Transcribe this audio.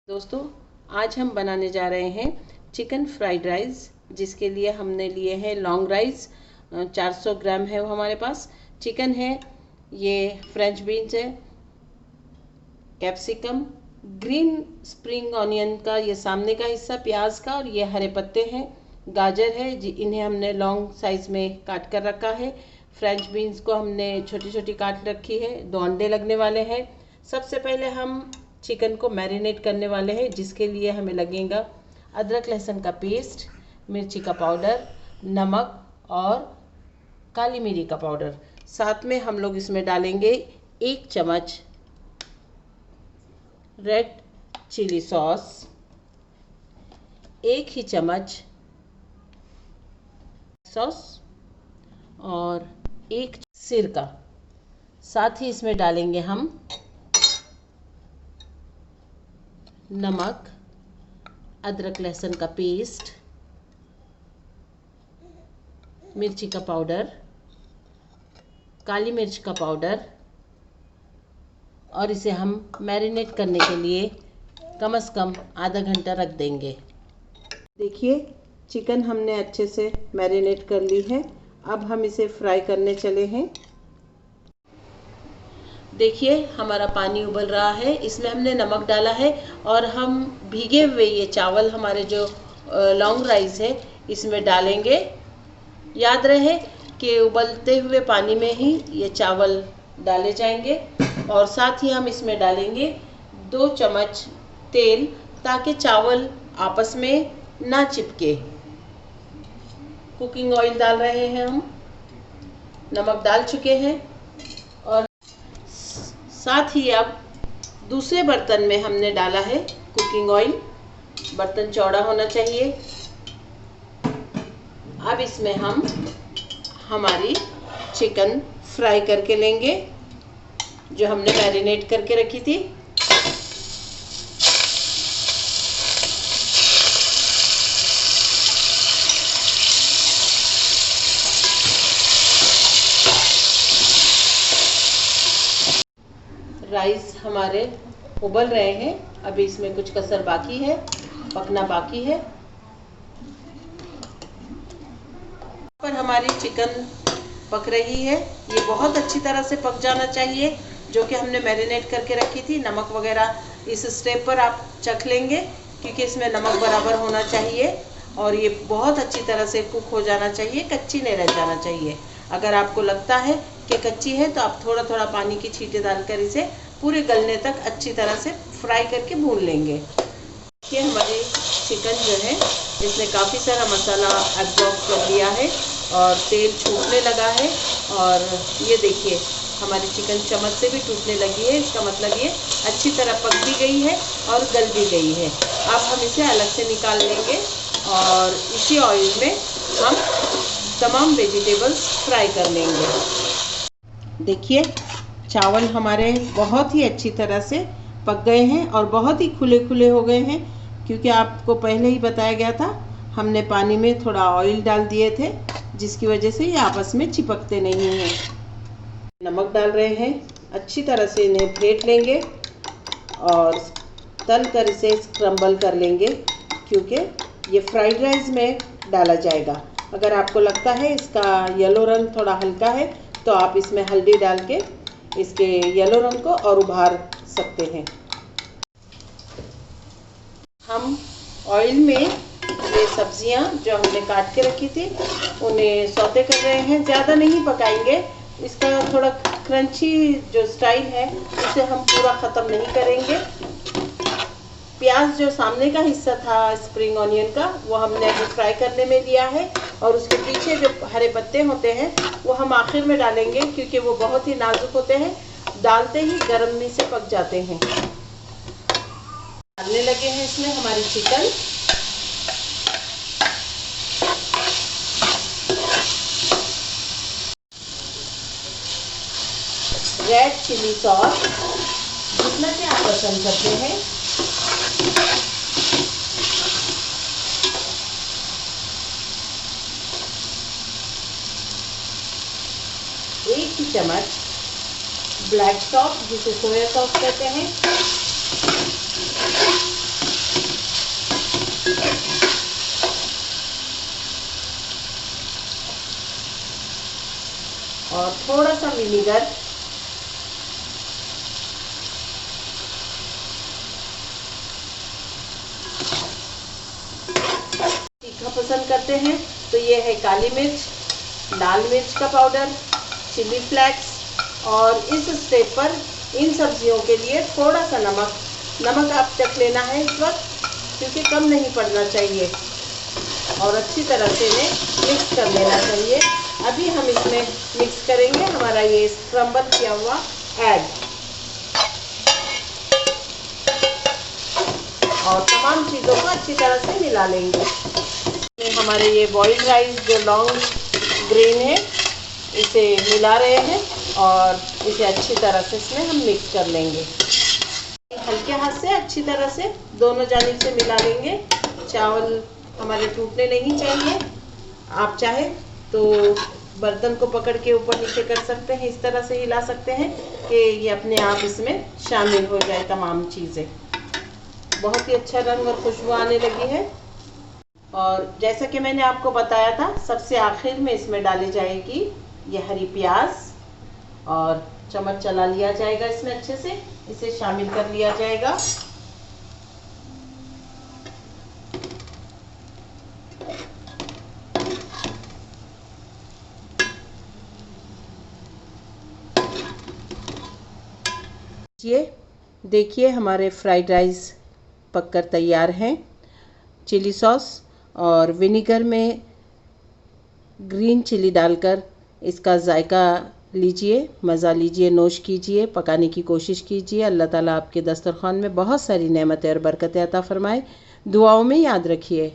दोस्तों, आज हम बनाने जा रहे हैं चिकन फ्राइड राइस, जिसके लिए हमने लिए हैं लॉन्ग राइस। 400 ग्राम है वो हमारे पास। चिकन है, ये फ्रेंच बीन्स है, कैप्सिकम, ग्रीन स्प्रिंग ऑनियन का ये सामने का हिस्सा प्याज का, और ये हरे पत्ते हैं, गाजर है इन्हें हमने लॉन्ग साइज में काट कर रखा है। फ्रेंच बीन्स को हमने छोटी छोटी काट रखी है। 2 अंडे लगने वाले हैं। सबसे पहले हम चिकन को मैरिनेट करने वाले हैं, जिसके लिए हमें लगेगा अदरक लहसुन का पेस्ट, मिर्ची का पाउडर, नमक और काली मिरी का पाउडर। साथ में हम लोग इसमें डालेंगे 1 चम्मच रेड चिली सॉस, 1 ही चम्मच सॉस और 1 सिरका। साथ ही इसमें डालेंगे हम नमक, अदरक लहसुन का पेस्ट, मिर्ची का पाउडर, काली मिर्च का पाउडर, और इसे हम मैरिनेट करने के लिए कम से कम आधा घंटा रख देंगे। देखिए, चिकन हमने अच्छे से मैरिनेट कर ली है। अब हम इसे फ्राई करने चले हैं। देखिए, हमारा पानी उबल रहा है, इसमें हमने नमक डाला है और हम भीगे हुए ये चावल हमारे जो लॉन्ग राइस है इसमें डालेंगे। याद रहे कि उबलते हुए पानी में ही ये चावल डाले जाएंगे, और साथ ही हम इसमें डालेंगे 2 चम्मच तेल, ताकि चावल आपस में ना चिपके। कुकिंग ऑयल डाल रहे हैं हम, नमक डाल चुके हैं, और साथ ही अब दूसरे बर्तन में हमने डाला है कुकिंग ऑयल। बर्तन चौड़ा होना चाहिए। अब इसमें हम हमारी चिकन फ्राई करके लेंगे, जो हमने मैरिनेट करके रखी थी। राइस हमारे उबल रहे हैं। अभी इसमें कुछ कसर बाकी है, पकना बाकी है। पर हमारी चिकन पक रही है। ये बहुत अच्छी तरह से पक जाना चाहिए, जो कि हमने मैरिनेट करके रखी थी। नमक वगैरह इस स्टेप पर आप चख लेंगे, क्योंकि इसमें नमक बराबर होना चाहिए, और ये बहुत अच्छी तरह से कुक हो जाना चाहिए, कच्ची नहीं रह जाना चाहिए। अगर आपको लगता है कि कच्ची है तो आप थोड़ा थोड़ा पानी की छींटे डालकर इसे पूरे गलने तक अच्छी तरह से फ्राई करके भून लेंगे। ये हमारी चिकन जो है इसने काफ़ी सारा मसाला एब्जॉर्ब कर लिया है और तेल छूटने लगा है, और ये देखिए हमारी चिकन चम्मच से भी टूटने लगी है। इसका मतलब ये अच्छी तरह पक भी गई है और गल भी गई है। अब हम इसे अलग से निकाल लेंगे, और इसी ऑयल में हम तमाम वेजिटेबल्स फ्राई कर लेंगे। देखिए, चावल हमारे बहुत ही अच्छी तरह से पक गए हैं और बहुत ही खुले खुले हो गए हैं, क्योंकि आपको पहले ही बताया गया था, हमने पानी में थोड़ा ऑयल डाल दिए थे, जिसकी वजह से ये आपस में चिपकते नहीं हैं। नमक डाल रहे हैं, अच्छी तरह से इन्हें फेंट लेंगे और तल कर इसे स्क्रम्बल कर लेंगे, क्योंकि ये फ्राइड राइस में डाला जाएगा। अगर आपको लगता है इसका येलो रंग थोड़ा हल्का है, तो आप इसमें हल्दी डाल के इसके येलो रंग को और उभार सकते हैं। हम ऑयल में ये सब्जियां जो हमने काट के रखी थी उन्हें सौते कर रहे हैं। ज़्यादा नहीं पकाएंगे, इसका थोड़ा क्रंची जो स्टाइल है उसे हम पूरा ख़त्म नहीं करेंगे। प्याज जो सामने का हिस्सा था स्प्रिंग ऑनियन का, वो हमने अभी फ्राई करने में लिया है, और उसके पीछे जो हरे पत्ते होते हैं वो हम आखिर में डालेंगे, क्योंकि वो बहुत ही नाजुक होते हैं, डालते ही गर्मी से पक जाते हैं। डालने लगे हैं इसमें हमारी चिकन। रेड चिली सॉस जितना कि आप पसंद करते हैं, 1 चम्मच ब्लैक सॉस जिसे सोया सॉस कहते हैं, थोड़ा सा विनीगर, तीखा पसंद करते हैं तो ये है काली मिर्च, लाल मिर्च का पाउडर, चिली फ्लेक्स, और इस स्टेप पर इन सब्जियों के लिए थोड़ा सा नमक आप चख लेना है इस वक्त, क्योंकि कम नहीं पड़ना चाहिए, और अच्छी तरह से इन्हें मिक्स कर लेना चाहिए। अभी हम इसमें मिक्स करेंगे हमारा ये स्क्रम्बल किया हुआ एग, और तमाम चीज़ों को अच्छी तरह से मिला लेंगे। हमारे ये बॉइल्ड राइस जो लॉन्ग ग्रेन है इसे मिला रहे हैं, और इसे अच्छी तरह से इसमें हम मिक्स कर लेंगे। हल्के हाथ से अच्छी तरह से दोनों जानिब से मिला लेंगे। चावल हमारे टूटने नहीं चाहिए। आप चाहे तो बर्तन को पकड़ के ऊपर नीचे कर सकते हैं, इस तरह से हिला सकते हैं कि ये अपने आप इसमें शामिल हो जाए तमाम चीज़ें। बहुत ही अच्छा रंग और खुशबू आने लगी है। और जैसा कि मैंने आपको बताया था, सबसे आखिर में इसमें डाली जाएगी ये हरी प्याज, और चम्मच चला लिया जाएगा इसमें, अच्छे से इसे शामिल कर लिया जाएगा। ये देखिए हमारे फ्राइड राइस पककर तैयार हैं। चिली सॉस और विनेगर में ग्रीन चिली डालकर इसका जायका लीजिए, मज़ा लीजिए, नोश कीजिए, पकाने की कोशिश कीजिए। अल्लाह ताला आपके दस्तरखान में बहुत सारी नेमतें और बरकतें अता फरमाए। दुआओं में याद रखिए।